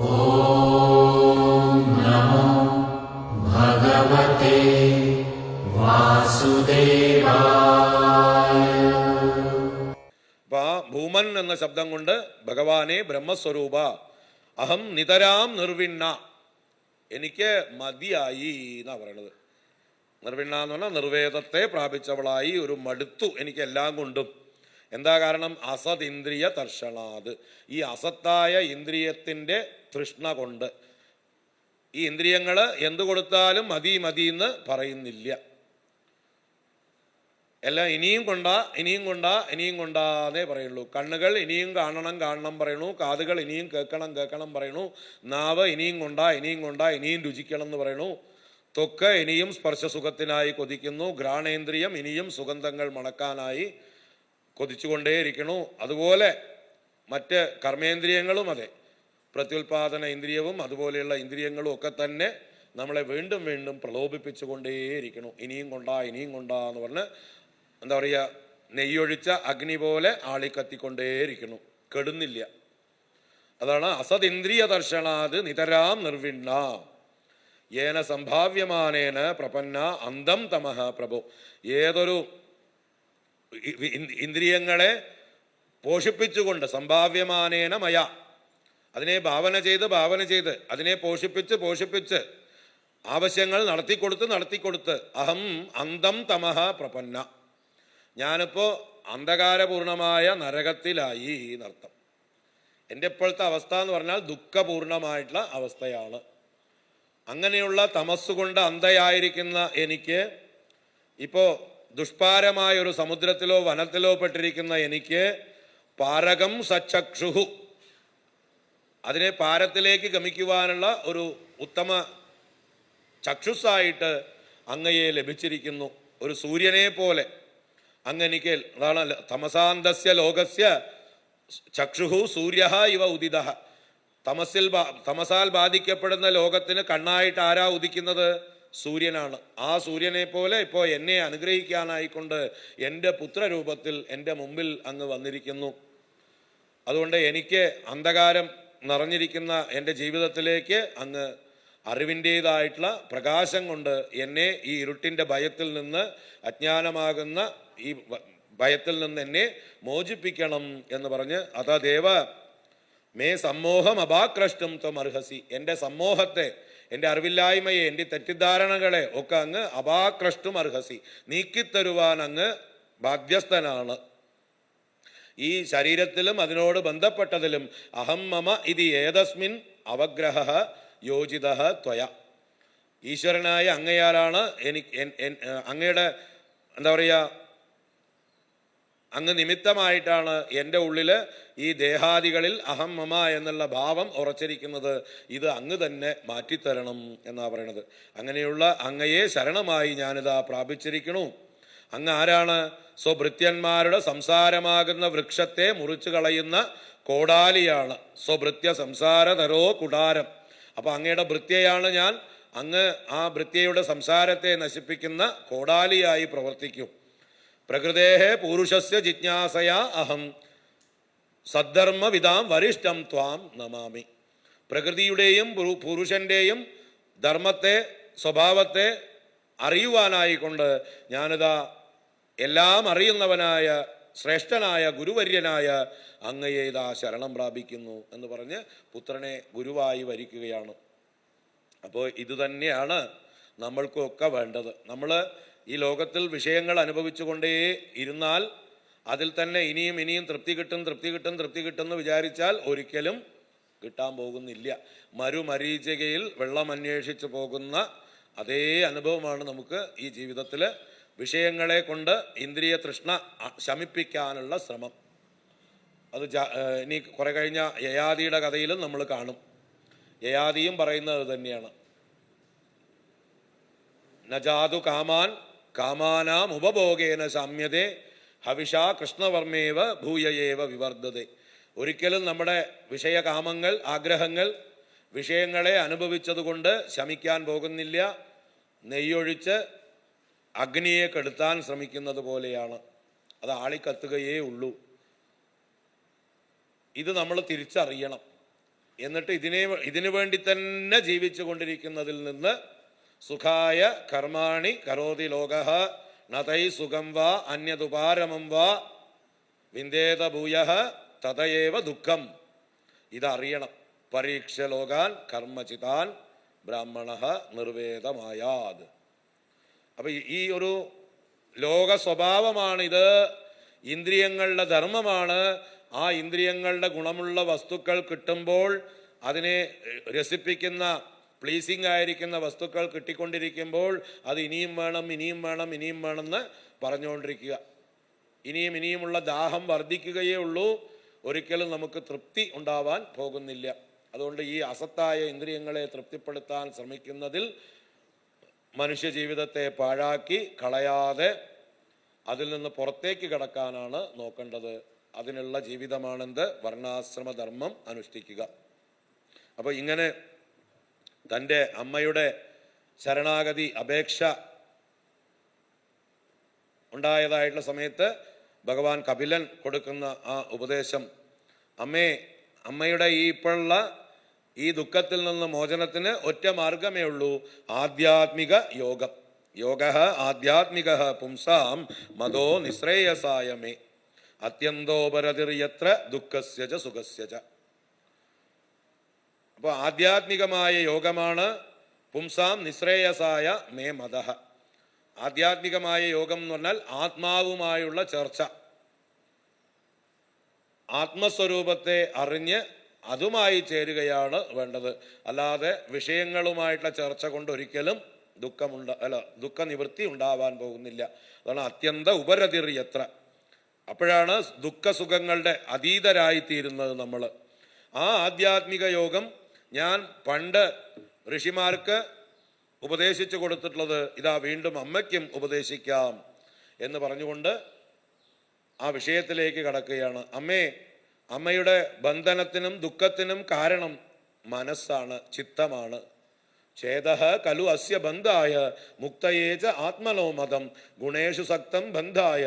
ഓം നമോ ഭഗവതേ വാസുദേവായ. അപ്പൊ ആ ഭൂമൻ എന്ന ശബ്ദം കൊണ്ട് ഭഗവാനെ ബ്രഹ്മസ്വരൂപ അഹം നിതരാം നിർവിണ്ണ, എനിക്ക് മതിയായി എന്നാ പറയണത്. നിർവിണ്ണ എന്ന് പറഞ്ഞാൽ നിർവേദത്തെ പ്രാപിച്ചവളായി, ഒരു മടുത്തു എനിക്ക് എല്ലാം കൊണ്ടും. എന്താ കാരണം? അസത് ഇന്ദ്രിയ തർഷണാത്, ഈ അസത്തായ ഇന്ദ്രിയത്തിന്റെ തൃഷ്ണ കൊണ്ട്. ഈ ഇന്ദ്രിയങ്ങള് എന്തു കൊടുത്താലും മതി മതി എന്ന് പറയുന്നില്ല. എല്ലാം ഇനിയും കൊണ്ടാ ഇനിയും കൊണ്ടാ ഇനിയും കൊണ്ടാന്നേ പറയുള്ളൂ. കണ്ണുകൾ ഇനിയും കാണണം കാണണം പറയണു, കാതുകൾ ഇനിയും കേൾക്കണം കേൾക്കണം പറയണു, നാവ് ഇനിയും കൊണ്ടാ ഇനിയും കൊണ്ടാ ഇനിയും രുചിക്കണം എന്ന് പറയണു, ത്വക്ക് ഇനിയും സ്പർശസുഖത്തിനായി കൊതിക്കുന്നു, ഘ്രാണേന്ദ്രിയം ഇനിയും സുഗന്ധങ്ങൾ മണക്കാനായി കൊതിച്ചുകൊണ്ടേയിരിക്കണു. അതുപോലെ മറ്റ് കർമ്മേന്ദ്രിയങ്ങളും അതെ, പ്രത്യുൽപാദന ഇന്ദ്രിയവും അതുപോലെയുള്ള ഇന്ദ്രിയങ്ങളും ഒക്കെ തന്നെ നമ്മളെ വീണ്ടും വീണ്ടും പ്രലോഭിപ്പിച്ചുകൊണ്ടേയിരിക്കണം. ഇനിയും കൊണ്ടാ ഇനിയും കൊണ്ടാ എന്ന് പറഞ്ഞ് എന്താ പറയുക, നെയ്യൊഴിച്ച അഗ്നി പോലെ ആളിക്കത്തിക്കൊണ്ടേയിരിക്കണം, കെടുന്നില്ല. അതാണ് അസത് ഇന്ദ്രിയ ദർശനാത് നിതരാം നിർവിണ്ണ യേന സംഭാവ്യമാനേന പ്രപന്ന അന്തം തമഹ പ്രഭോ. ഏതൊരു ഇന്ദ്രിയങ്ങളെ പോഷിപ്പിച്ചുകൊണ്ട്, സംഭാവ്യമാനേന മയ, അതിനെ ഭാവന ചെയ്ത് അതിനെ പോഷിപ്പിച്ച് ആവശ്യങ്ങൾ നടത്തിക്കൊടുത്ത് അഹം അന്തം തമഹ പ്രപന്ന, ഞാനിപ്പോ അന്ധകാരപൂർണമായ നരകത്തിലായി എന്നർത്ഥം. എൻ്റെ ഇപ്പോഴത്തെ അവസ്ഥ എന്ന് പറഞ്ഞാൽ ദുഃഖപൂർണമായിട്ടുള്ള അവസ്ഥയാണ്. അങ്ങനെയുള്ള തമസ്സുകൊണ്ട് അന്ധയായിരിക്കുന്ന എനിക്ക് ഇപ്പോ ദുഷ്പാരമായ ഒരു സമുദ്രത്തിലോ വനത്തിലോ പെട്ടിരിക്കുന്ന എനിക്ക് പാരകം സച്ചക്ഷുഹു, അതിനെ പാരത്തിലേക്ക് ഗമിക്കുവാനുള്ള ഒരു ഉത്തമ ചക്ഷുസ്സായിട്ട് അങ്ങയെ ലഭിച്ചിരിക്കുന്നു. ഒരു സൂര്യനെ പോലെ അങ്ങെനിക്ക്, അതാണ് തമസാന്തസ്യ ലോകസ്യ ചക്ഷുഹു സൂര്യ ഇവ ഉദിത. തമസാൽ ബാധിക്കപ്പെടുന്ന ലോകത്തിന് കണ്ണായിട്ട് ആരാ ഉദിക്കുന്നത്? സൂര്യനാണ്. ആ സൂര്യനെ പോലെ ഇപ്പോൾ എന്നെ അനുഗ്രഹിക്കാനായിക്കൊണ്ട് എൻ്റെ പുത്രരൂപത്തിൽ എൻ്റെ മുമ്പിൽ അങ്ങ് വന്നിരിക്കുന്നു. അതുകൊണ്ട് എനിക്ക് അന്ധകാരം നിറഞ്ഞിരിക്കുന്ന എൻ്റെ ജീവിതത്തിലേക്ക് അങ്ങ് അറിവിൻ്റേതായിട്ടുള്ള പ്രകാശം കൊണ്ട് എന്നെ ഈ ഇരുട്ടിൻ്റെ ഭയത്തിൽ നിന്ന്, അജ്ഞാനമാകുന്ന ഈ ഭയത്തിൽ നിന്ന് എന്നെ മോചിപ്പിക്കണം എന്ന് പറഞ്ഞ് അതദേവ മേ സമ്മോഹം അപാക്രഷ്ടും ത്വം അർഹസി, എൻ്റെ സമ്മോഹത്തെ, എൻ്റെ അറിവില്ലായ്മയെ, എൻ്റെ തെറ്റിദ്ധാരണകളെ ഒക്കെ അങ്ങ് അപാക്രഷ്ടും അർഹസി, നീക്കിത്തരുവാൻ അങ്ങ് ബാധ്യസ്ഥനാണ്. ഈ ശരീരത്തിലും അതിനോട് ബന്ധപ്പെട്ടതിലും അഹം മമ ഇതി ഏതസ്മിൻ അവഗ്രഹ യോജിത ത്വയ, ഈശ്വരനായ അങ്ങയാലാണ് അങ്ങയുടെ എന്താ പറയുക, അങ്ങ് നിമിത്തമായിട്ടാണ് എൻ്റെ ഉള്ളില് ഈ ദേഹാദികളിൽ അഹം മമ എന്നുള്ള ഭാവം ഉറച്ചിരിക്കുന്നത്. ഇത് അങ്ങ് തന്നെ മാറ്റിത്തരണം എന്നാ പറയണത്. അങ്ങനെയുള്ള അങ്ങയെ ശരണമായി ഞാനിതാ പ്രാപിച്ചിരിക്കണു. അങ്ങ് ആരാണ്? സ്വഭൃത്യന്മാരുടെ സംസാരമാകുന്ന വൃക്ഷത്തെ മുറിച്ചു കളയുന്ന കോടാലിയാണ്. സ്വഭൃത്യ സംസാരതരോ കുടാരം. അപ്പൊ അങ്ങയുടെ ഭൃത്യയാണ് ഞാൻ. അങ്ങ് ആ ഭൃത്യയുടെ സംസാരത്തെ നശിപ്പിക്കുന്ന കോടാലിയായി പ്രവർത്തിക്കും. പ്രകൃതേഹേ പുരുഷസ്യ ജിജ്ഞാസയാ അഹം സദ്ധർമ്മവിദാം വരിഷ്ഠം ത്വാം നമാമി. പ്രകൃതിയുടെയും പുരുഷന്റെയും ധർമ്മത്തെ, സ്വഭാവത്തെ അറിയുവാനായിക്കൊണ്ട് ഞാനിതാ എല്ലാം അറിയുന്നവനായ ശ്രേഷ്ഠനായ ഗുരുവര്യനായ അങ്ങയെ ഇതാ ശരണം പ്രാപിക്കുന്നു എന്ന് പറഞ്ഞ് പുത്രനെ ഗുരുവായി വരിക്കുകയാണ്. അപ്പോൾ ഇത് തന്നെയാണ് നമ്മൾക്കൊക്കെ വേണ്ടത്. നമ്മൾ ഈ ലോകത്തിൽ വിഷയങ്ങൾ അനുഭവിച്ചുകൊണ്ടേ ഇരുന്നാൽ അതിൽ തന്നെ ഇനിയും ഇനിയും തൃപ്തി കിട്ടും എന്ന് വിചാരിച്ചാൽ ഒരിക്കലും കിട്ടാൻ പോകുന്നില്ല. മരുമരീചികയിൽ വെള്ളം അന്വേഷിച്ച് പോകുന്ന അതേ അനുഭവമാണ് നമുക്ക് ഈ ജീവിതത്തിൽ. വിഷയങ്ങളെ കൊണ്ട് ഇന്ദ്രിയ തൃഷ്ണ ശമിപ്പിക്കാനുള്ള ശ്രമം. അത് ഇനി കുറെ കഴിഞ്ഞ യയാതിയുടെ കഥയിലും നമ്മൾ കാണും. യയാതിയും പറയുന്നത് തന്നെയാണ്. നജാതു കാമാൻ കാമാനാം ഉപഭോഗേന സാമ്യതേ ഹവിഷാ കൃഷ്ണവർമ്മേവ ഭൂയയേവ വിവർദ്ധതേ. ഒരിക്കലും നമ്മുടെ വിഷയകാമങ്ങൾ, ആഗ്രഹങ്ങൾ, വിഷയങ്ങളെ അനുഭവിച്ചതുകൊണ്ട് ശമിക്കാൻ പോകുന്നില്ല. നെയ്യൊഴിച്ച് അഗ്നിയെ കെടുത്താൻ ശ്രമിക്കുന്നത് പോലെയാണ്. അത് ആളിക്കത്തുകയേ ഉള്ളൂ. ഇത് നമ്മൾ തിരിച്ചറിയണം. എന്നിട്ട് ഇതിനു വേണ്ടി തന്നെ ജീവിച്ചു കൊണ്ടിരിക്കുന്നതിൽ നിന്ന് സുഖായ കർമാണി കരോതി ലോകഃ നതൈ സുഖം വാ അന്യതുപാരമം വാ വിന്ദേത ഭൂയഃ തതയേവ ദുഃഖം. ഇതറിയണം. പരീക്ഷ ലോകാൻ കർമ്മചിതാൻ ബ്രാഹ്മണഃ നിർവേദമായാത്. അപ്പൊ ഈ ഒരു ലോക സ്വഭാവമാണിത്, ഇന്ദ്രിയങ്ങളുടെ ധർമ്മമാണ്. ആ ഇന്ദ്രിയങ്ങളുടെ ഗുണമുള്ള വസ്തുക്കൾ കിട്ടുമ്പോൾ അതിനെ രസിപ്പിക്കുന്ന പ്ലീസിങ് ആയിരിക്കുന്ന വസ്തുക്കൾ കിട്ടിക്കൊണ്ടിരിക്കുമ്പോൾ അത് ഇനിയും വേണം ഇനിയും വേണം ഇനിയും വേണമെന്ന് പറഞ്ഞുകൊണ്ടിരിക്കുക. ഇനിയുമുള്ള ദാഹം വർദ്ധിക്കുകയേ ഉള്ളൂ, ഒരിക്കലും നമുക്ക് തൃപ്തി ഉണ്ടാവാൻ പോകുന്നില്ല. അതുകൊണ്ട് ഈ അസത്തായ ഇന്ദ്രിയങ്ങളെ തൃപ്തിപ്പെടുത്താൻ ശ്രമിക്കുന്നതിൽ മനുഷ്യ ജീവിതത്തെ പാഴാക്കി കളയാതെ അതിൽ നിന്ന് പുറത്തേക്ക് കടക്കാനാണ് നോക്കേണ്ടത്. അതിനുള്ള ജീവിതമാണെന്ത്? വർണ്ണാശ്രമധർമ്മം അനുഷ്ഠിക്കുക. അപ്പോൾ ഇങ്ങനെ തൻ്റെ അമ്മയുടെ ശരണാഗതി അപേക്ഷ ഉണ്ടായതായിട്ടുള്ള സമയത്ത് ഭഗവാൻ കപിലൻ കൊടുക്കുന്ന ആ ഉപദേശം, അമ്മയുടെ ഇപ്പോഴുള്ള ഈ ദുഃഖത്തിൽ നിന്ന് മോചനത്തിന് ഒറ്റ മാർഗമേ ഉള്ളൂ, ആധ്യാത്മിക യോഗം. യോഗഃ ആധ്യാത്മികഃ പുംസാം മതോ നിശ്രേയസായ മേ അത്യന്തോപരതിർയത്ര ദുഃഖസ്യ ച സുഖസ്യ ച. അപ്പോൾ ആധ്യാത്മികമായ യോഗമാണ് പുംസാം നിശ്രേയസായ മേ മതഃ. ആധ്യാത്മികമായ യോഗം എന്ന് പറഞ്ഞാൽ ആത്മാവുമായുള്ള ചർച്ച, ആത്മസ്വരൂപത്തെ അറിഞ്ഞ് അതുമായി ചേരുകയാണ് വേണ്ടത്. അല്ലാതെ വിഷയങ്ങളുമായിട്ടുള്ള ചർച്ച കൊണ്ട് ഒരിക്കലും ദുഃഖ നിവൃത്തി ഉണ്ടാവാൻ പോകുന്നില്ല. അതാണ് അത്യന്ത ഉപരതിർയത്ര. അപ്പോഴാണ് ദുഃഖസുഖങ്ങളുടെ അതീതരായിത്തീരുന്നത് നമ്മൾ. ആ ആധ്യാത്മിക യോഗം ഞാൻ പണ്ട് ഋഷിമാർക്ക് ഉപദേശിച്ചു കൊടുത്തിട്ടുള്ളത് ഇതാ വീണ്ടും അമ്മയ്ക്കും ഉപദേശിക്കാം എന്ന് പറഞ്ഞുകൊണ്ട് ആ വിഷയത്തിലേക്ക് കടക്കുകയാണ്. അമ്മയുടെ ബന്ധനത്തിനും ദുഃഖത്തിനും കാരണം മനസ്സാണ്, ചിത്തമാണ്. ചേതഃ ഖലു അസ്യ ബന്ധായ മുക്തയേ ച ആത്മനോ മതം ഗുണേഷു സക്തം ബന്ധായ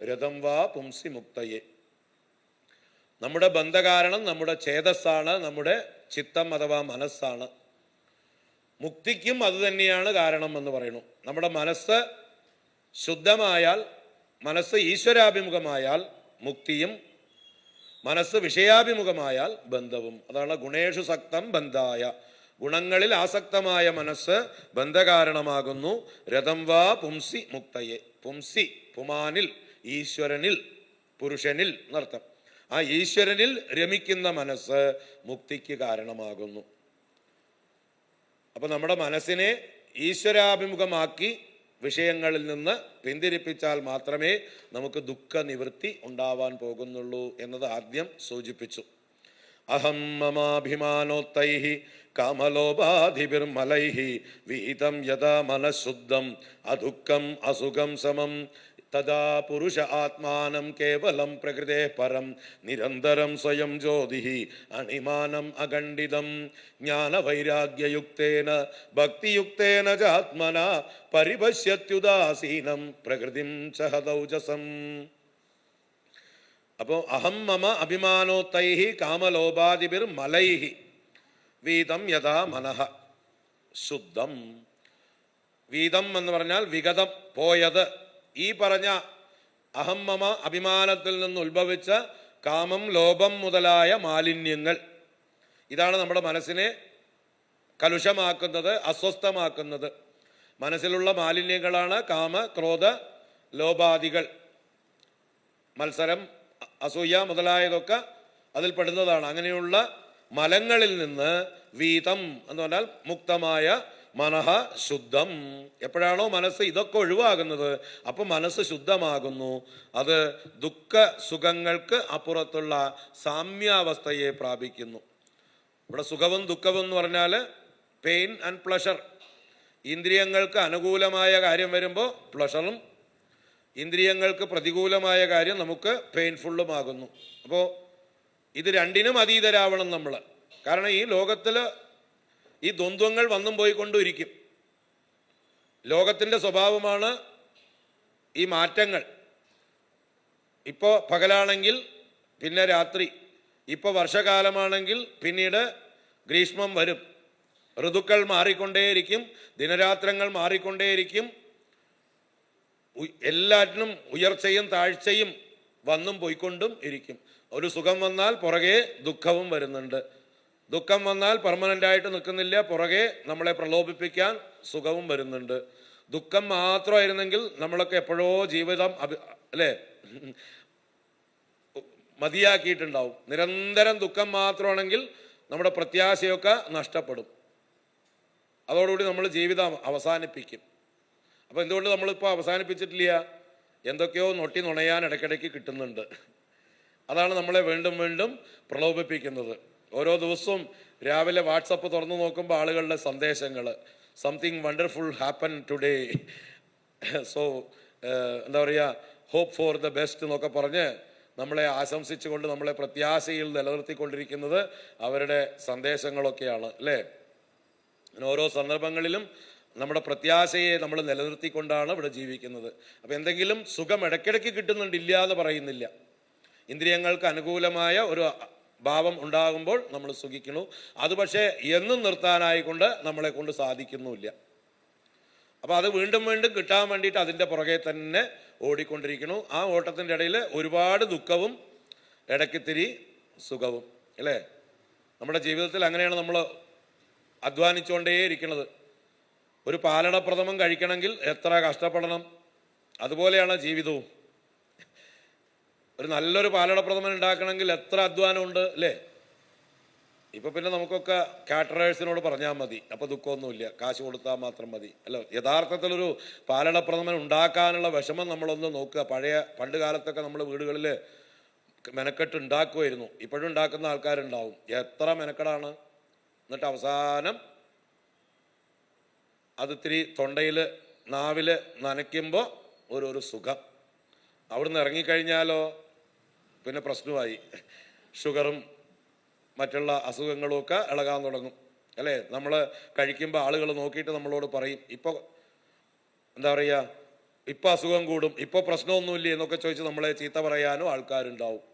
രഥം വാ പുംസി മുക്തയേ. നമ്മുടെ ബന്ധകാരണം നമ്മുടെ ചേതസ്സാണ്, നമ്മുടെ ചിത്തം അഥവാ മനസ്സാണ്. മുക്തിക്കും അത് തന്നെയാണ് കാരണം എന്ന് പറയുന്നു. നമ്മുടെ മനസ്സ് ശുദ്ധമായാൽ, മനസ്സ് ഈശ്വരാഭിമുഖമായാൽ മുക്തിയും, മനസ്സ് വിഷയാഭിമുഖമായാൽ ബന്ധവും. അതാണ് ഗുണേഷു സക്തം ബന്ധായ. ഗുണങ്ങളിൽ ആസക്തമായ മനസ്സ് ബന്ധകാരണമാകുന്നു. രഥം വാ പുംസി മുക്തയെ. പുംസി പുമാനിൽ, ഈശ്വരനിൽ, പുരുഷനിൽ എന്നർത്ഥം. ആ ഈശ്വരനിൽ രമിക്കുന്ന മനസ്സ് മുക്തിക്ക് കാരണമാകുന്നു. അപ്പൊ നമ്മുടെ മനസ്സിനെ ഈശ്വരാഭിമുഖമാക്കി വിഷയങ്ങളിൽ നിന്ന് പിന്തിരിപ്പിച്ചാൽ മാത്രമേ നമുക്ക് ദുഃഖ നിവൃത്തി ഉണ്ടാവാൻ പോകുന്നുള്ളൂ എന്നത് ആദ്യം സൂചിപ്പിച്ചു. അഹം മമാഭിമാനോത്തൈഃ കാമലോപാധിഭിർമലൈഃ വീതം യഥാ മനഃശുദ്ധം അദുഃഖം അസുഖം സമം തദാ പുരുഷ ആത്മാനം കേവലം പ്രകൃതേ പരം നിരന്തരം സ്വയം ജ്യോതിഃ അണിമാനം അഖണ്ഡിതം ജ്ഞാനവൈരാഗ്യയുക്തേന ഭക്തിയുക്തേന ച ആത്മനാ പരിപശ്യത്യുദാസീനം പ്രകൃതിം ച ഹതൗജസം. അപ്പോ അഹം മമ അഭിമാനോത്തൈഃ കാമലോപാധിഭിർ മലൈഃ വീതം യഥാ മനഃ ശുദ്ധം. വീതം എന്ന് പറഞ്ഞാൽ വിഗതം, പോയത്. ഈ പറഞ്ഞ അഹം മമ അഭിമാനത്തിൽ നിന്ന് ഉത്ഭവിച്ച കാമം ലോഭം മുതലായ മാലിന്യങ്ങൾ, ഇതാണ് നമ്മുടെ മനസ്സിനെ കലുഷമാക്കുന്നത്, അസ്വസ്ഥമാക്കുന്നത്. മനസ്സിലുള്ള മാലിന്യങ്ങളാണ് കാമ ക്രോധ ലോഭാദികൾ. മത്സരം, അസൂയ മുതലായതൊക്കെ അതിൽ പെടുന്നതാണ്. അങ്ങനെയുള്ള മലങ്ങളിൽ നിന്ന് വീതം എന്ന് പറഞ്ഞാൽ മുക്തമായ മനഃ ശുദ്ധം. എപ്പോഴാണോ മനസ്സ് ഇതൊക്കെ ഒഴിവാകുന്നത് അപ്പോൾ മനസ്സ് ശുദ്ധമാകുന്നു. അത് ദുഃഖ സുഖങ്ങൾക്ക് അപ്പുറത്തുള്ള സാമ്യാവസ്ഥയെ പ്രാപിക്കുന്നു. ഇവിടെ സുഖവും ദുഃഖവും എന്ന് പറഞ്ഞാൽ പെയിൻ ആൻഡ് പ്ലഷർ. ഇന്ദ്രിയങ്ങൾക്ക് അനുകൂലമായ കാര്യം വരുമ്പോൾ പ്ലഷറും, ഇന്ദ്രിയങ്ങൾക്ക് പ്രതികൂലമായ കാര്യം നമുക്ക് പെയിൻഫുള്ളുമാകുന്നു. അപ്പോൾ ഇത് രണ്ടിനും അതീതരാവണം നമ്മൾ. കാരണം ഈ ലോകത്തിൽ ഈ ദ്വന്ദ്വങ്ങൾ വന്നും പോയിക്കൊണ്ടിരിക്കും. ലോകത്തിൻ്റെ സ്വഭാവമാണ് ഈ മാറ്റങ്ങൾ. ഇപ്പോൾ പകലാണെങ്കിൽ പിന്നെ രാത്രി, ഇപ്പോൾ വർഷകാലമാണെങ്കിൽ പിന്നീട് ഗ്രീഷ്മം വരും, ഋതുക്കൾ മാറിക്കൊണ്ടേയിരിക്കും, ദിനരാത്രങ്ങൾ മാറിക്കൊണ്ടേയിരിക്കും. എല്ലാറ്റിനും ഉയർച്ചയും താഴ്ചയും വന്നും പോയിക്കൊണ്ടും ഇരിക്കും. ഒരു സുഖം വന്നാൽ പുറകെ ദുഃഖവും വരുന്നുണ്ട്. ദുഃഖം വന്നാൽ പെർമനൻ്റ് ആയിട്ട് നിൽക്കുന്നില്ല, പുറകെ നമ്മളെ പ്രലോഭിപ്പിക്കാൻ സുഖവും വരുന്നുണ്ട്. ദുഃഖം മാത്രമായിരുന്നെങ്കിൽ നമ്മളൊക്കെ എപ്പോഴോ ജീവിതം അല്ലേ മതിയാക്കിയിട്ടുണ്ടാവും. നിരന്തരം ദുഃഖം മാത്രമാണെങ്കിൽ നമ്മുടെ പ്രത്യാശയൊക്കെ നഷ്ടപ്പെടും. അതോടുകൂടി നമ്മൾ ജീവിതം അവസാനിപ്പിക്കും. അപ്പോൾ എന്തുകൊണ്ട് നമ്മളിപ്പോൾ അവസാനിപ്പിച്ചിട്ടില്ല? എന്തൊക്കെയോ നൊട്ടി നുണയാൻ ഇടയ്ക്കിടയ്ക്ക് കിട്ടുന്നുണ്ട്. അതാണ് നമ്മളെ വീണ്ടും വീണ്ടും പ്രലോഭിപ്പിക്കുന്നത്. ഓരോ ദിവസവും രാവിലെ വാട്സപ്പ് തുറന്നു നോക്കുമ്പോൾ ആളുകളുടെ സന്ദേശങ്ങൾ, something wonderful happen today, so എന്താ പറയുക, ഹോപ്പ് ഫോർ ദ ബെസ്റ്റ് എന്നൊക്കെ പറഞ്ഞ് നമ്മളെ ആശംസിച്ചുകൊണ്ട് നമ്മളെ പ്രത്യാശയിൽ നിലനിർത്തിക്കൊണ്ടിരിക്കുന്നത് അവരുടെ സന്ദേശങ്ങളൊക്കെയാണ് അല്ലേ. ഓരോ സന്ദർഭങ്ങളിലും നമ്മുടെ പ്രത്യാശയെ നമ്മൾ നിലനിർത്തിക്കൊണ്ടാണ് ഇവിടെ ജീവിക്കുന്നത്. അപ്പം എന്തെങ്കിലും സുഖം ഇടയ്ക്കിടയ്ക്ക് കിട്ടുന്നുണ്ടില്ല എന്ന് പറയുന്നില്ല. ഇന്ദ്രിയങ്ങൾക്ക് അനുകൂലമായ ഒരു ഭാവം ഉണ്ടാകുമ്പോൾ നമ്മൾ സുഖിക്കുന്നു. അത് പക്ഷേ എന്നും നിർത്താനായിക്കൊണ്ട് നമ്മളെ കൊണ്ട് സാധിക്കുന്നുമില്ല. അപ്പോൾ അത് വീണ്ടും വീണ്ടും കിട്ടാൻ വേണ്ടിയിട്ട് അതിൻ്റെ പുറകെ തന്നെ ഓടിക്കൊണ്ടിരിക്കുന്നു. ആ ഓട്ടത്തിൻ്റെ ഇടയിൽ ഒരുപാട് ദുഃഖവും ഇടയ്ക്കിത്തിരി സുഖവും അല്ലേ. നമ്മുടെ ജീവിതത്തിൽ അങ്ങനെയാണ് നമ്മൾ അധ്വാനിച്ചുകൊണ്ടേയിരിക്കുന്നത്. ഒരു പാലടപ്രഥമൻ കഴിക്കണമെങ്കിൽ എത്ര കഷ്ടപ്പെടണം, അതുപോലെയാണ് ജീവിതവും. ഒരു നല്ലൊരു പാലടപ്രഥമൻ ഉണ്ടാക്കണമെങ്കിൽ എത്ര അധ്വാനമുണ്ട് അല്ലേ. ഇപ്പം പിന്നെ നമുക്കൊക്കെ കാറ്ററേഴ്സിനോട് പറഞ്ഞാൽ മതി, അപ്പോൾ ദുഃഖമൊന്നുമില്ല, കാശ് കൊടുത്താൽ മാത്രം മതി അല്ലോ. യഥാർത്ഥത്തിലൊരു പാലടപ്രഥമൻ ഉണ്ടാക്കാനുള്ള വിഷമം നമ്മളൊന്ന് നോക്കുക. പണ്ട് കാലത്തൊക്കെ നമ്മൾ വീടുകളിൽ മെനക്കെട്ട് ഉണ്ടാക്കുമായിരുന്നു. ഇപ്പോഴും ഉണ്ടാക്കുന്ന ആൾക്കാരുണ്ടാവും. എത്ര മെനക്കെടാണ്. എന്നിട്ട് അവസാനം അതിത്തിരി തൊണ്ടയിൽ നാവിൽ നനയ്ക്കുമ്പോൾ ഒരു സുഖം. അവിടുന്ന് ഇറങ്ങിക്കഴിഞ്ഞാലോ പിന്നെ പ്രശ്നമായി. ഷുഗറും മറ്റുള്ള അസുഖങ്ങളുമൊക്കെ ഇളകാൻ തുടങ്ങും അല്ലേ. നമ്മൾ കഴിക്കുമ്പോൾ ആളുകൾ നോക്കിയിട്ട് നമ്മളോട് പറയും, ഇപ്പോൾ എന്താ പറയുക, ഇപ്പോൾ അസുഖം കൂടും, ഇപ്പോൾ പ്രശ്നമൊന്നുമില്ലേ എന്നൊക്കെ ചോദിച്ച് നമ്മളെ ചീത്ത പറയാനും ആൾക്കാരുണ്ടാവും.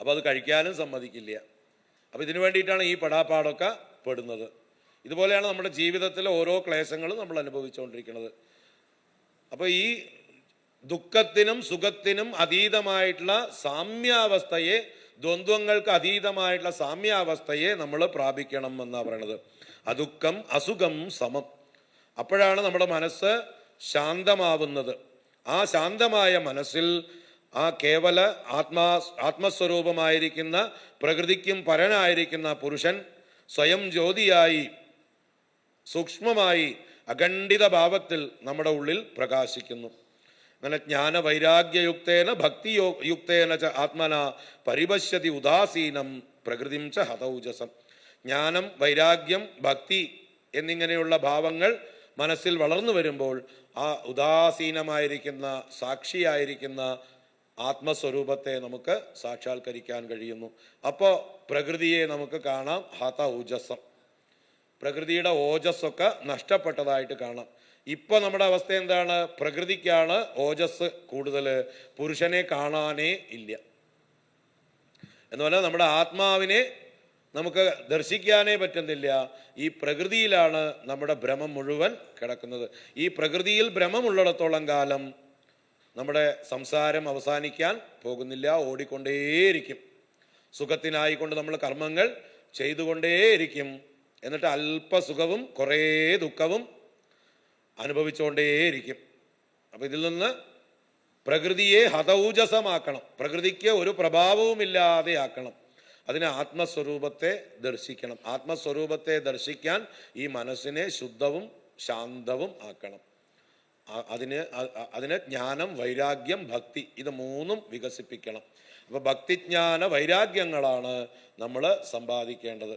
അപ്പോൾ അത് കഴിക്കാനും സമ്മതിക്കില്ല. അപ്പോൾ ഇതിനു വേണ്ടിയിട്ടാണ് ഈ പെടാപ്പാടൊക്കെ പെടുന്നത്. ഇതുപോലെയാണ് നമ്മുടെ ജീവിതത്തിലെ ഓരോ ക്ലേശങ്ങളും നമ്മൾ അനുഭവിച്ചുകൊണ്ടിരിക്കുന്നത്. അപ്പോൾ ഈ ദുഃഖത്തിനും സുഖത്തിനും അതീതമായിട്ടുള്ള സാമ്യാവസ്ഥയെ, ദ്വന്ദ്വങ്ങൾക്ക് അതീതമായിട്ടുള്ള സാമ്യാവസ്ഥയെ നമ്മൾ പ്രാപിക്കണം എന്നാണ് പറയണത്. അദുഃഖം അസുഖം സമം. അപ്പോഴാണ് നമ്മുടെ മനസ്സ് ശാന്തമാവുന്നത്. ആ ശാന്തമായ മനസ്സിൽ ആ കേവല ആത്മസ്വരൂപമായിരിക്കുന്ന പ്രകൃതിക്കും പരനായിരിക്കുന്ന പുരുഷൻ സ്വയം ജ്യോതിയായി സൂക്ഷ്മമായി അഖണ്ഡിത ഭാവത്തിൽ നമ്മുടെ ഉള്ളിൽ പ്രകാശിക്കുന്നു. അങ്ങനെ ജ്ഞാനവൈരാഗ്യയുക്തേന ഭക്തിയുക്തേന ച ആത്മന പരിപശ്യതി ഉദാസീനം പ്രകൃതിം ച ഹതൗജസം. ജ്ഞാനം, വൈരാഗ്യം, ഭക്തി എന്നിങ്ങനെയുള്ള ഭാവങ്ങൾ മനസ്സിൽ വളർന്നു വരുമ്പോൾ ആ ഉദാസീനമായിരിക്കുന്ന സാക്ഷിയായിരിക്കുന്ന ആത്മസ്വരൂപത്തെ നമുക്ക് സാക്ഷാത്കരിക്കാൻ കഴിയുന്നു. അപ്പോൾ പ്രകൃതിയെ നമുക്ക് കാണാം ഹത ഊജസം. പ്രകൃതിയുടെ ഓജസ്സൊക്കെ നഷ്ടപ്പെട്ടതായിട്ട് കാണാം. ഇപ്പൊ നമ്മുടെ അവസ്ഥ എന്താണ്? പ്രകൃതിക്കാണ് ഓജസ് കൂടുതൽ, പുരുഷനെ കാണാനേ ഇല്ല. എന്ന് പറഞ്ഞാൽ നമ്മുടെ ആത്മാവിനെ നമുക്ക് ദർശിക്കാനേ പറ്റുന്നില്ല. ഈ പ്രകൃതിയിലാണ് നമ്മുടെ ഭ്രമം മുഴുവൻ കിടക്കുന്നത്. ഈ പ്രകൃതിയിൽ ഭ്രമമുള്ളിടത്തോളം കാലം നമ്മുടെ സംസാരം അവസാനിക്കാൻ പോകുന്നില്ല, ഓടിക്കൊണ്ടേയിരിക്കും. സുഖത്തിനായിക്കൊണ്ട് നമ്മൾ കർമ്മങ്ങൾ ചെയ്തുകൊണ്ടേയിരിക്കും. എന്നിട്ട് അല്പസുഖവും കുറേ ദുഃഖവും അനുഭവിച്ചുകൊണ്ടേയിരിക്കും. അപ്പം ഇതിൽ നിന്ന് പ്രകൃതിയെ ഹതൗജസമാക്കണം, പ്രകൃതിക്ക് ഒരു പ്രഭാവവും ഇല്ലാതെ ആക്കണം. അതിന് ആത്മസ്വരൂപത്തെ ദർശിക്കണം. ആത്മസ്വരൂപത്തെ ദർശിക്കാൻ ഈ മനസ്സിനെ ശുദ്ധവും ശാന്തവും ആക്കണം. അതിന് ജ്ഞാനം, വൈരാഗ്യം, ഭക്തി, ഇത് മൂന്നും വികസിപ്പിക്കണം. അപ്പൊ ഭക്തിജ്ഞാന വൈരാഗ്യങ്ങളാണ് നമ്മൾ സമ്പാദിക്കേണ്ടത്.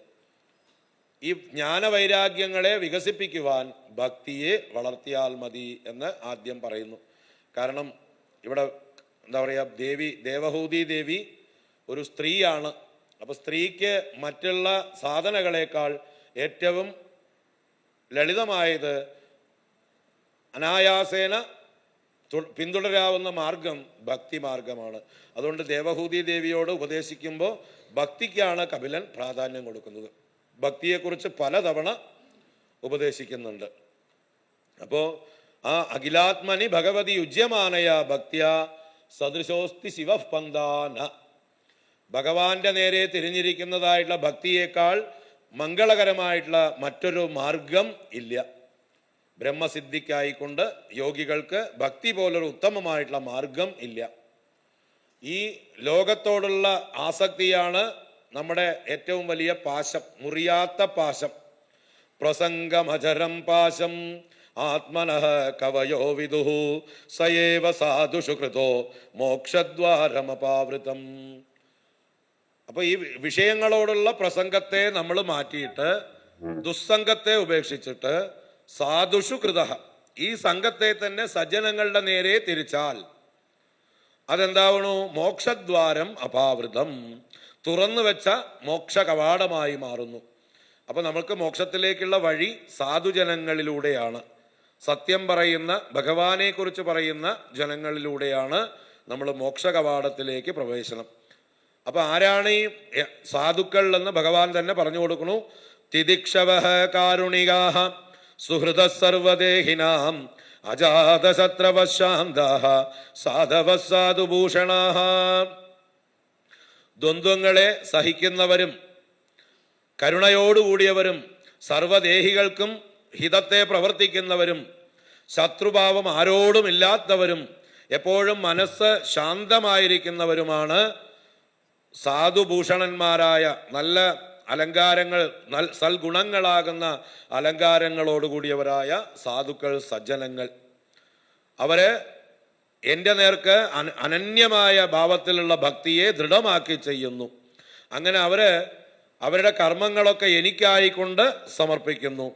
ഈ ജ്ഞാനവൈരാഗ്യങ്ങളെ വികസിപ്പിക്കുവാൻ ഭക്തിയെ വളർത്തിയാൽ മതി എന്ന് ആദ്യം പറയുന്നു. കാരണം ഇവിടെ എന്താ പറയുക, ദേവഹൂതി ദേവി ഒരു സ്ത്രീയാണ്. അപ്പൊ സ്ത്രീക്ക് മറ്റുള്ള സാധനകളെക്കാൾ ഏറ്റവും ലളിതമായത് അനായാസേന പിന്തുടരാവുന്ന മാർഗം ഭക്തി മാർഗമാണ്. അതുകൊണ്ട് ദേവഹൂതി ദേവിയോട് ഉപദേശിക്കുമ്പോൾ ഭക്തിക്കാണ് കപിലൻ പ്രാധാന്യം കൊടുക്കുന്നത്. ഭക്തിയെക്കുറിച്ച് പലതവണ ഉപദേശിക്കുന്നുണ്ട്. അപ്പോൾ ആ അഖിലാത്മനി ഭഗവതി യുജ്യമാനയ ഭക്തിയ സദൃശോസ്തി ശിവപന്താന, ഭഗവാന്റെ നേരെ തിരിഞ്ഞിരിക്കുന്നതായിട്ടുള്ള ഭക്തിയേക്കാൾ മംഗളകരമായിട്ടുള്ള മറ്റൊരു മാർഗം ഇല്ല. ബ്രഹ്മസിദ്ധിക്കായിക്കൊണ്ട് യോഗികൾക്ക് ഭക്തി പോലൊരു ഉത്തമമായിട്ടുള്ള മാർഗം ഇല്ല. ഈ ലോകത്തോടുള്ള ആസക്തിയാണ് നമ്മുടെ ഏറ്റവും വലിയ പാശം, മുറിയാത്ത പാശം. പ്രസംഗമചരം പാശം ആത്മനഃ കവയോ വിദുഹു സയേവ സാധുഷു കൃതോ മോക്ഷദ്വാരമപാവൃതം. അപ്പൊ ഈ വിഷയങ്ങളോടുള്ള പ്രസംഗത്തെ നമ്മൾ മാറ്റിയിട്ട് ദുസ്സംഗത്തെ ഉപേക്ഷിച്ചിട്ട് സാധുഷു കൃത, ഈ സംഘത്തെ തന്നെ സജ്ജനങ്ങളുടെ നേരെ തിരിച്ചാൽ അതെന്താവണു? മോക്ഷദ്വാരം അപാവൃതം, തുറന്നു വെച്ച മോക്ഷ കവാടമായി മാറുന്നു. അപ്പൊ നമുക്ക് മോക്ഷത്തിലേക്കുള്ള വഴി സാധുജനങ്ങളിലൂടെയാണ്, സത്യം പറയുന്ന ഭഗവാനെ കുറിച്ച് പറയുന്ന ജനങ്ങളിലൂടെയാണ് നമ്മൾ മോക്ഷ കവാടത്തിലേക്ക് പ്രവേശനം. അപ്പൊ ആരാണ് ഈ സാധുക്കൾ എന്ന് ഭഗവാൻ തന്നെ പറഞ്ഞു കൊടുക്കുന്നു. തിദിക്ഷവഃ കാരുണികാഃ സുഹൃദഃ സർവദേഹിനാം അജാതശത്രവഃ ശാന്താഃ സാധവഃ സാധുഭൂഷണാഃ. ദ്വന്ദ്വങ്ങളെ സഹിക്കുന്നവരും കരുണയോടുകൂടിയവരും സർവദേഹികൾക്കും ഹിതത്തെ പ്രവർത്തിക്കുന്നവരും ശത്രുഭാവം ആരോടുമില്ലാത്തവരും എപ്പോഴും മനസ്സ് ശാന്തമായിരിക്കുന്നവരുമാണ് സാധുഭൂഷണന്മാരായ, നല്ല അലങ്കാരങ്ങൾ, സൽഗുണങ്ങളാകുന്ന അലങ്കാരങ്ങളോടുകൂടിയവരായ സാധുക്കൾ, സജ്ജനങ്ങൾ. അവര് എൻ്റെ നേർക്ക് അനന്യമായ ഭാവത്തിലുള്ള ഭക്തിയെ ദൃഢമാക്കി ചെയ്യുന്നു. അങ്ങനെ അവരുടെ കർമ്മങ്ങളൊക്കെ എനിക്കായിക്കൊണ്ട് സമർപ്പിക്കുന്നു,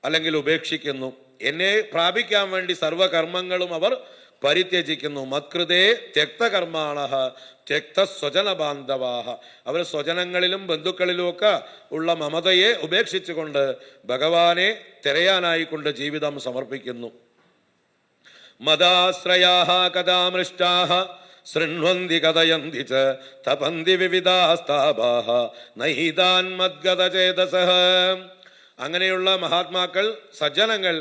അല്ലെങ്കിൽ ഉപേക്ഷിക്കുന്നു. എന്നെ പ്രാപിക്കാൻ വേണ്ടി സർവകർമ്മങ്ങളും അവർ പരിത്യജിക്കുന്നു. മത്കൃതേ ത്യക്തകർമാണഃ ത്യക്ത സ്വജന ബാന്ധവാഹ. അവർ സ്വജനങ്ങളിലും ബന്ധുക്കളിലുമൊക്കെ ഉള്ള മമതയെ ഉപേക്ഷിച്ചുകൊണ്ട് ഭഗവാനെ തിരയാനായിക്കൊണ്ട് ജീവിതം സമർപ്പിക്കുന്നു. മദാശ്രയാഃ കഥാമൃഷ്ടാഃ ശൃണ്വന്തി കഥയന്തി ച തപന്തി വിവിധാസ്താപാഃ നൈതാൻ മദ്ഗതചേതസഃ. അങ്ങനെയുള്ള മഹാത്മാക്കൾ, സജ്ജനങ്ങൾ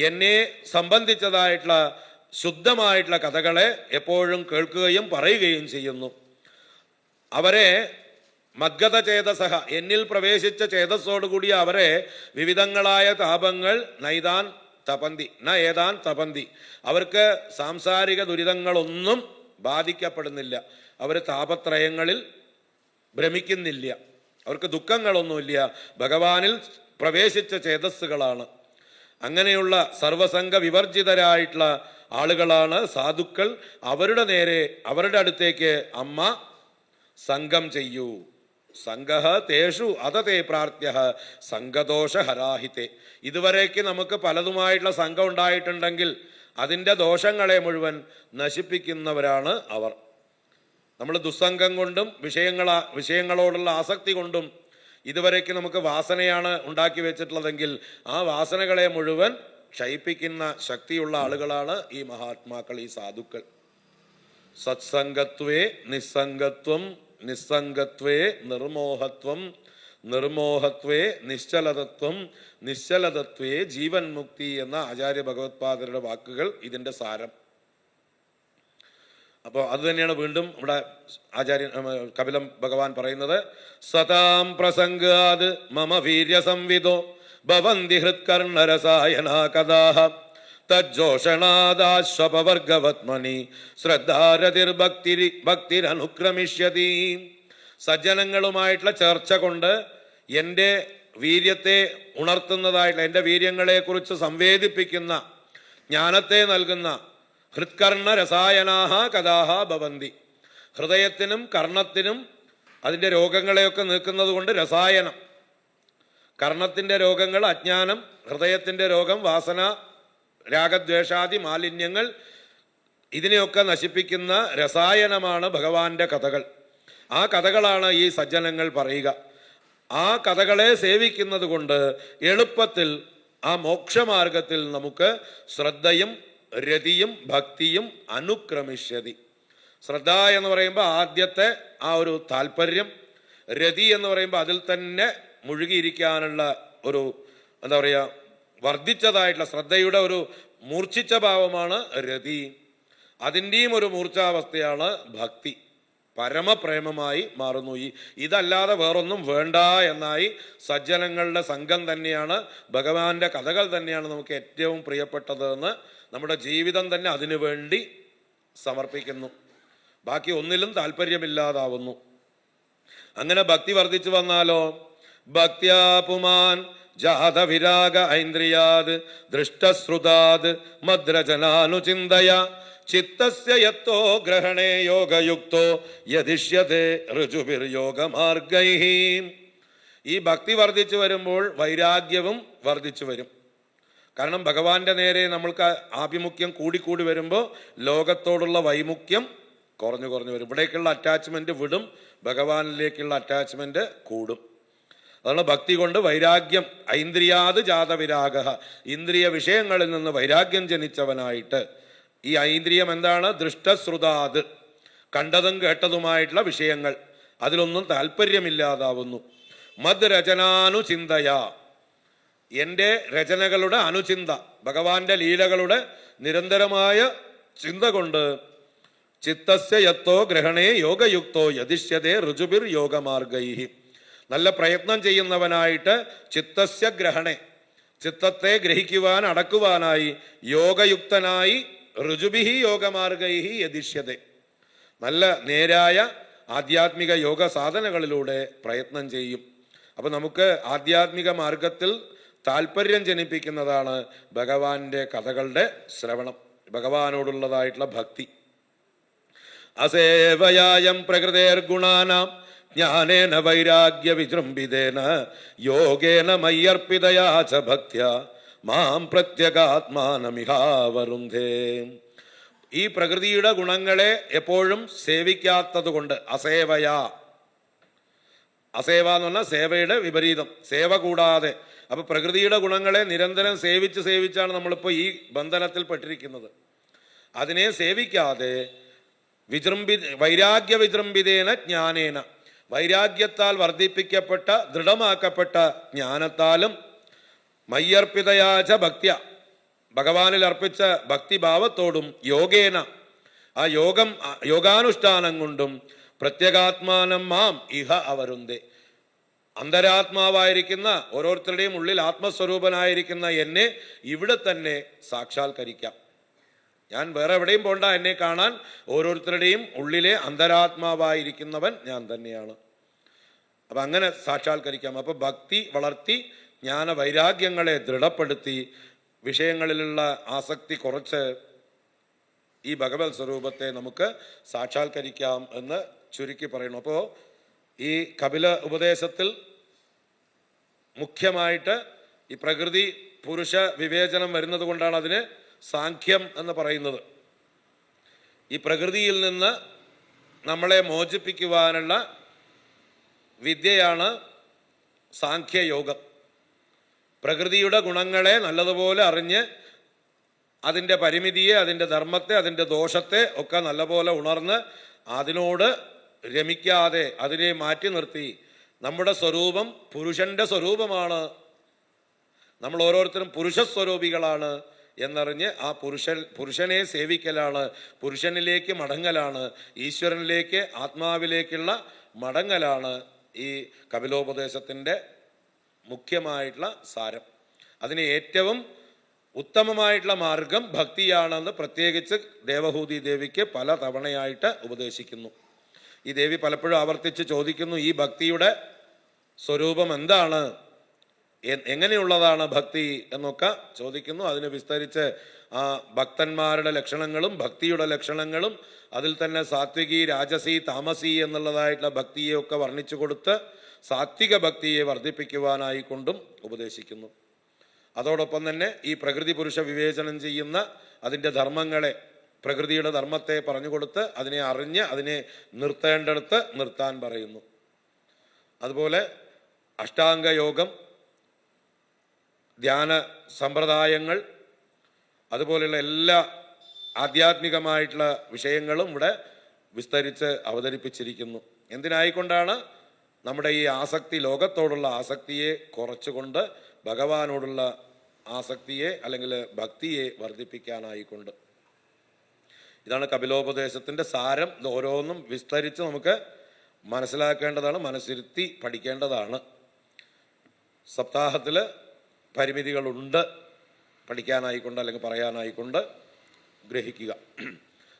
എന്നെ സംബന്ധിച്ചതായിട്ടുള്ള ശുദ്ധമായിട്ടുള്ള കഥകളെ എപ്പോഴും കേൾക്കുകയും പറയുകയും ചെയ്യുന്നു. അവരെ മദ്ഗത ചേതസഹ, എന്നിൽ പ്രവേശിച്ച ചേതസ്സോടുകൂടിയ അവരെ വിവിധങ്ങളായ താപങ്ങൾ നൈതാൻ തപന്തി ന ഏതാൻ തപന്തി, അവർക്ക് സാംസാരിക ദുരിതങ്ങളൊന്നും ബാധിക്കപ്പെടുന്നില്ല. അവർ താപത്രയങ്ങളിൽ ഭ്രമിക്കുന്നില്ല, അവർക്ക് ദുഃഖങ്ങളൊന്നുമില്ല. ഭഗവാനിൽ പ്രവേശിച്ച ചേതസ്സുകളാണ്. അങ്ങനെയുള്ള സർവസംഘ വിവർജിതരായിട്ടുള്ള ആളുകളാണ് സാധുക്കൾ. അവരുടെ നേരെ, അവരുടെ അടുത്തേക്ക് അമ്മ സംഘം ചെയ്യൂ. സംഘഃ തേഷു അതതേ പ്രാർത്ഥ്യഃ സംഘദോഷ ഹരാഹിതേ. ഇതുവരേക്ക് നമുക്ക് പലതുമായിട്ടുള്ള സംഘം ഉണ്ടായിട്ടുണ്ടെങ്കിൽ അതിൻ്റെ ദോഷങ്ങളെ മുഴുവൻ നശിപ്പിക്കുന്നവരാണ് അവർ. നമ്മൾ ദുസ്സംഗം കൊണ്ടും വിഷയങ്ങളോടുള്ള ആസക്തി കൊണ്ടും ഇതുവരേക്ക് നമുക്ക് വാസനയാണ് ഉണ്ടാക്കി വെച്ചിട്ടുള്ളതെങ്കിൽ ആ വാസനകളെ മുഴുവൻ ക്ഷയിപ്പിക്കുന്ന ശക്തിയുള്ള ആളുകളാണ് ഈ മഹാത്മാക്കൾ, ഈ സാധുക്കൾ. സത്സംഗത്വേ നിസ്സംഗത്വം, നിസ്സംഗത്വേ നിർമോഹത്വം, നിർമോഹത്വേ നിശ്ചലതത്വം, നിശ്ചലതത്വേ ജീവൻ മുക്തി എന്ന ആചാര്യ ഭഗവത്പാദരുടെ വാക്കുകൾ ഇതിൻ്റെ സാരം. അപ്പോൾ അത് തന്നെയാണ് വീണ്ടും ഇവിടെ ആചാര്യൻ കപിലം ഭഗവാൻ പറയുന്നത്. സതാം പ്രസംഗാത് മമ വീര്യ സംവിദോ ഭവന്തി ഹൃത്കർണരസായനാ കഥാഃ തജ്ജോഷണാദാശ്വപവർഗവത്മനി ശ്രദ്ധാരതിർഭക്തിരനുക്രമിഷ്യതി. സജ്ജനങ്ങളുമായിട്ടുള്ള ചർച്ച കൊണ്ട് എൻ്റെ വീര്യത്തെ ഉണർത്തുന്നതായിട്ടുള്ള, എൻ്റെ വീര്യങ്ങളെക്കുറിച്ച് സംവേദിപ്പിക്കുന്ന, ജ്ഞാനത്തെ നൽകുന്ന ഹൃത്കർണ രസായനാഹ കഥാഹ ഭവന്തി. ഹൃദയത്തിനും കർണത്തിനും അതിൻ്റെ രോഗങ്ങളെയൊക്കെ നീക്കുന്നത് കൊണ്ട് രസായനം. കർണത്തിൻ്റെ രോഗങ്ങൾ അജ്ഞാനം, ഹൃദയത്തിൻ്റെ രോഗം വാസന, രാഗദ്വേഷാദി മാലിന്യങ്ങൾ, ഇതിനെയൊക്കെ നശിപ്പിക്കുന്ന രസായനമാണ് ഭഗവാന്റെ കഥകൾ. ആ കഥകളാണ് ഈ സജ്ജനങ്ങൾ പറയുക. ആ കഥകളെ സേവിക്കുന്നത് കൊണ്ട് എളുപ്പത്തിൽ ആ മോക്ഷമാർഗത്തിൽ നമുക്ക് ശ്രദ്ധയും രതിയും ഭക്തിയും അനുക്രമിഷ്യതി. ശ്രദ്ധ എന്ന് പറയുമ്പോൾ ആദ്യത്തെ ആ ഒരു താല്പര്യം, രതി എന്ന് പറയുമ്പോൾ അതിൽ തന്നെ മുഴുകിയിരിക്കാനുള്ള ഒരു എന്താ പറയുക വർദ്ധിച്ചതായിട്ടുള്ള ശ്രദ്ധയുടെ ഒരു മൂർച്ഛിച്ച ഭാവമാണ് രതി. അതിൻ്റെയും ഒരു മൂർച്ഛാവസ്ഥയാണ് ഭക്തി. പരമപ്രേമമായി മാറുന്നു. ഇതല്ലാതെ വേറൊന്നും വേണ്ട എന്നായി സജ്ജനങ്ങളുടെ സംഘം തന്നെയാണ്, ഭഗവാന്റെ കഥകൾ തന്നെയാണ് നമുക്ക് ഏറ്റവും പ്രിയപ്പെട്ടത് എന്ന് നമ്മുടെ ജീവിതം തന്നെ അതിനു വേണ്ടി സമർപ്പിക്കുന്നു. ബാക്കി ഒന്നിലും താല്പര്യമില്ലാതാവുന്നു. അങ്ങനെ ഭക്തി വർദ്ധിച്ചു വന്നാലോ, ഭക്ത്യാ പുമാൻ ജാതവിരാഗ ഐന്ദ്രിയാത് ദൃഷ്ടശ്രുതാത് മദ്രജനാനുചിന്തയ ചിത്തസ്യ യത്തോ ഗ്രഹണേ യോഗയുക്തോ യദിഷ്യതേ ഋജുഭിർയോഗമാർഗൈഃ. ഈ ഭക്തി വർദ്ധിച്ചു വരുമ്പോൾ വൈരാഗ്യവും വർദ്ധിച്ചു വരും. കാരണം ഭഗവാന്റെ നേരെ നമ്മൾക്ക് ആഭിമുഖ്യം കൂടിക്കൂടി വരുമ്പോൾ ലോകത്തോടുള്ള വൈമുഖ്യം കുറഞ്ഞു കുറഞ്ഞു വരും. ഇവിടേക്കുള്ള അറ്റാച്ച്മെന്റ് വിടും, ഭഗവാനിലേക്കുള്ള അറ്റാച്ച്മെന്റ് കൂടും. അതാണ് ഭക്തി കൊണ്ട് വൈരാഗ്യം. ഐന്ദ്രിയാത് ജാതവിരാഗ, ഇന്ദ്രിയ വിഷയങ്ങളിൽ നിന്ന് വൈരാഗ്യം ജനിച്ചവനായിട്ട്. ഈ ഐന്ദ്രിയം എന്താണ്? ദൃഷ്ടശ്രുതാത്, കണ്ടതും കേട്ടതുമായിട്ടുള്ള വിഷയങ്ങൾ, അതിലൊന്നും താല്പര്യമില്ലാതാവുന്നു. മദ് രചനാനുചിന്തയ, എൻ്റെ രചനകളുടെ അനുചിന്ത, ഭഗവാന്റെ ലീലകളുടെ നിരന്തരമായ ചിന്ത കൊണ്ട് ചിത്തസ്യ യത്തോ ഗ്രഹണേ യോഗയുക്തോ യദിഷ്യതേ ഋജുഭിർ യോഗമാർഗൈഃ. നല്ല പ്രയത്നം ചെയ്യുന്നവനായിട്ട് ചിത്തസ്യ ഗ്രഹണേ, ചിത്തത്തെ ഗ്രഹിക്കുവാൻ അടക്കുവാനായി യോഗയുക്തനായി ഋജുഭിഹി യോഗമാർഗൈഃ യദിഷ്യതേ, നല്ല നേരായ ആധ്യാത്മിക യോഗ സാധനകളിലൂടെ പ്രയത്നം ചെയ്യും. അപ്പൊ നമുക്ക് ആധ്യാത്മിക മാർഗത്തിൽ താല്പര്യം ജനിപ്പിക്കുന്നതാണ് ഭഗവാന്റെ കഥകളുടെ ശ്രവണം, ഭഗവാനോടുള്ളതായിട്ടുള്ള ഭക്തി. അസേവയായം പ്രകൃതേർഗുണാനാം ജ്ഞാനേന വൈരാഗ്യ വിജൃംഭിതേന യോഗേന മയ്യർപ്പിതയാ ച ഭക്ത്യാ മാം പ്രത്യഗാത്മാനമിഹാവരുന്ധേ. ഈ പ്രകൃതിയുടെ ഗുണങ്ങളെ എപ്പോഴും സേവിക്കാത്തത് കൊണ്ട്, അസേവയാ, അസേവ എന്ന് പറഞ്ഞാൽ സേവയുടെ വിപരീതം, സേവ കൂടാതെ. അപ്പൊ പ്രകൃതിയുടെ ഗുണങ്ങളെ നിരന്തരം സേവിച്ചാണ് നമ്മളിപ്പോൾ ഈ ബന്ധനത്തിൽ പെട്ടിരിക്കുന്നത്. അതിനെ സേവിക്കാതെ വൈരാഗ്യ വിജൃംഭിതേന ജ്ഞാനേന, വൈരാഗ്യത്താൽ വർദ്ധിപ്പിക്കപ്പെട്ട ദൃഢമാക്കപ്പെട്ട ജ്ഞാനത്താലും മയ്യർപ്പിതയാച ഭക്ത്യ, ഭഗവാനിൽ അർപ്പിച്ച ഭക്തിഭാവത്തോടും യോഗേന, ആ യോഗാനുഷ്ഠാനം കൊണ്ടും പ്രത്യേകാത്മാനം മാം ഇഹ അവരുന്തേ, അന്തരാത്മാവായിരിക്കുന്ന ഓരോരുത്തരുടെയും ഉള്ളിൽ ആത്മസ്വരൂപനായിരിക്കുന്ന എന്നെ ഇവിടെ തന്നെ സാക്ഷാത്കരിക്കാം. ഞാൻ വേറെ എവിടെയും പോണ്ട, എന്നെ കാണാൻ ഓരോരുത്തരുടെയും ഉള്ളിലെ അന്തരാത്മാവായിരിക്കുന്നവൻ ഞാൻ തന്നെയാണ്. അപ്പൊ അങ്ങനെ സാക്ഷാത്കരിക്കാം. അപ്പൊ ഭക്തി വളർത്തി ജ്ഞാന വൈരാഗ്യങ്ങളെ ദൃഢപ്പെടുത്തി വിഷയങ്ങളിലുള്ള ആസക്തി കുറച്ച് ഈ ഭഗവത് സ്വരൂപത്തെ നമുക്ക് സാക്ഷാത്കരിക്കാം എന്ന് ചുരുക്കി പറയുന്നു. അപ്പോൾ ഈ കപില ഉപദേശത്തിൽ മുഖ്യമായിട്ട് ഈ പ്രകൃതി പുരുഷ വിവേചനം വരുന്നത് കൊണ്ടാണ് അതിന് സാഖ്യം എന്ന് പറയുന്നത്. ഈ പ്രകൃതിയിൽ നിന്ന് നമ്മളെ മോചിപ്പിക്കുവാനുള്ള വിദ്യയാണ് സാഖ്യയോഗം. പ്രകൃതിയുടെ ഗുണങ്ങളെ നല്ലതുപോലെ അറിഞ്ഞ് അതിൻ്റെ പരിമിതിയെ, അതിൻ്റെ ധർമ്മത്തെ, അതിൻ്റെ ദോഷത്തെ ഒക്കെ നല്ലപോലെ ഉണർന്ന് അതിനോട് രമിക്കാതെ അതിനെ മാറ്റി നിർത്തി നമ്മുടെ സ്വരൂപം പുരുഷന്റെ സ്വരൂപമാണ്, നമ്മൾ ഓരോരുത്തരും പുരുഷസ്വരൂപികളാണ് എന്നറിഞ്ഞ് ആ പുരുഷനെ സേവിക്കലാണ്, പുരുഷനിലേക്ക് മടങ്ങലാണ്, ഈശ്വരനിലേക്ക് ആത്മാവിലേക്കുള്ള മടങ്ങലാണ് ഈ കപിലോപദേശത്തിൻ്റെ മുഖ്യമായിട്ടുള്ള സാരം. അതിന് ഏറ്റവും ഉത്തമമായിട്ടുള്ള മാർഗം ഭക്തിയാണെന്ന് പ്രത്യേകിച്ച് ദേവഹൂതി ദേവിക്ക് പല തവണയായിട്ട് ഉപദേശിക്കുന്നു. ഈ ദേവി പലപ്പോഴും ആവർത്തിച്ച് ചോദിക്കുന്നു, ഈ ഭക്തിയുടെ സ്വരൂപം എന്താണ്, എങ്ങനെയുള്ളതാണ് ഭക്തി എന്നൊക്കെ ചോദിക്കുന്നു. അതിന് വിസ്തരിച്ച് ആ ഭക്തന്മാരുടെ ലക്ഷണങ്ങളും ഭക്തിയുടെ ലക്ഷണങ്ങളും അതിൽ തന്നെ സാത്വികി, രാജസി, താമസി എന്നുള്ളതായിട്ടുള്ള ഭക്തിയെയൊക്കെ വർണ്ണിച്ചു കൊടുത്ത് സാത്വിക ഭക്തിയെ വർദ്ധിപ്പിക്കുവാനായി കൊണ്ടും ഉപദേശിക്കുന്നു. അതോടൊപ്പം തന്നെ ഈ പ്രകൃതി പുരുഷ വിവേചനം ചെയ്യുന്ന അതിൻ്റെ ധർമ്മങ്ങളെ, പ്രകൃതിയുടെ ധർമ്മത്തെ പറഞ്ഞുകൊടുത്ത് അതിനെ അറിഞ്ഞ് അതിനെ നിർത്തേണ്ടടുത്ത് നിർത്താൻ പറയുന്നു. അതുപോലെ അഷ്ടാംഗയോഗം, ധ്യാന സമ്പ്രദായങ്ങൾ, അതുപോലെയുള്ള എല്ലാ ആധ്യാത്മികമായിട്ടുള്ള വിഷയങ്ങളും ഇവിടെ വിസ്തരിച്ച് അവതരിപ്പിച്ചിരിക്കുന്നു. എന്തിനായിക്കൊണ്ടാണ്? നമ്മുടെ ഈ ആസക്തി, ലോകത്തോടുള്ള ആസക്തിയെ കുറച്ചുകൊണ്ട് ഭഗവാനോടുള്ള ആസക്തിയെ അല്ലെങ്കിൽ ഭക്തിയെ വർദ്ധിപ്പിക്കാനായിക്കൊണ്ട്. ഇതാണ് കപിലോപദേശത്തിൻ്റെ സാരം. ഇത് ഓരോന്നും വിസ്തരിച്ച് നമുക്ക് മനസ്സിലാക്കേണ്ടതാണ്, മനസ്സിരുത്തി പഠിക്കേണ്ടതാണ്. സപ്താഹത്തിൽ പരിമിതികളുണ്ട് പഠിക്കാനായിക്കൊണ്ട് അല്ലെങ്കിൽ പറയാനായിക്കൊണ്ട്. ഗ്രഹിക്കുക.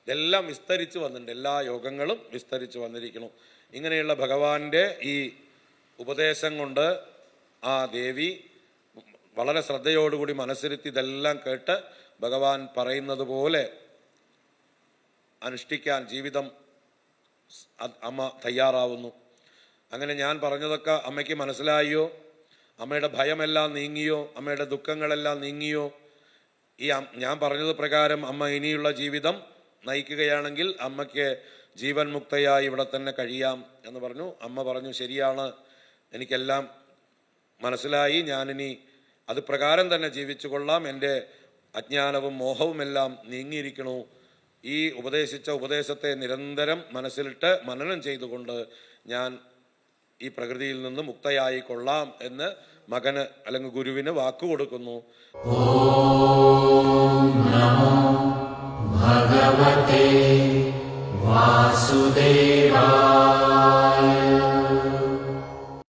ഇതെല്ലാം വിസ്തരിച്ച് വന്നിട്ടുണ്ട്, എല്ലാ യോഗങ്ങളും വിസ്തരിച്ച് വന്നിരിക്കണം. ഇങ്ങനെയുള്ള ഭഗവാന്റെ ഈ ഉപദേശം കൊണ്ട് ആ ദേവി വളരെ ശ്രദ്ധയോടുകൂടി മനസ്സിരുത്തി ഇതെല്ലാം കേട്ട് ഭഗവാൻ പറയുന്നത് പോലെ അനുഷ്ഠിക്കാൻ ജീവിതം അമ്മ തയ്യാറാവുന്നു. അങ്ങനെ ഞാൻ പറഞ്ഞതൊക്കെ അമ്മയ്ക്ക് മനസ്സിലായോ? അമ്മയുടെ ഭയമെല്ലാം നീങ്ങിയോ? അമ്മയുടെ ദുഃഖങ്ങളെല്ലാം നീങ്ങിയോ? ഈ ഞാൻ പറഞ്ഞത് പ്രകാരം അമ്മ ഇനിയുള്ള ജീവിതം നയിക്കുകയാണെങ്കിൽ അമ്മയ്ക്ക് ജീവൻ മുക്തയായി ഇവിടെ തന്നെ കഴിയാം എന്ന് പറഞ്ഞു. അമ്മ പറഞ്ഞു, ശരിയാണ്, എനിക്കെല്ലാം മനസ്സിലായി, ഞാനിനി അത് പ്രകാരം തന്നെ ജീവിച്ചു കൊള്ളാം, എൻ്റെ അജ്ഞാനവും മോഹവുമെല്ലാം നീങ്ങിയിരിക്കണു. ഈ ഉപദേശിച്ച ഉപദേശത്തെ നിരന്തരം മനസ്സിലിട്ട് മനനം ചെയ്തുകൊണ്ട് ഞാൻ ഈ പ്രകൃതിയിൽ നിന്ന് മുക്തയായി കൊള്ളാം എന്ന് മകന് അല്ലെങ്കിൽ ഗുരുവിന് വാക്കുകൊടുക്കുന്നു. ഓം നമോ ഭഗവതേ വാസുദേവായ.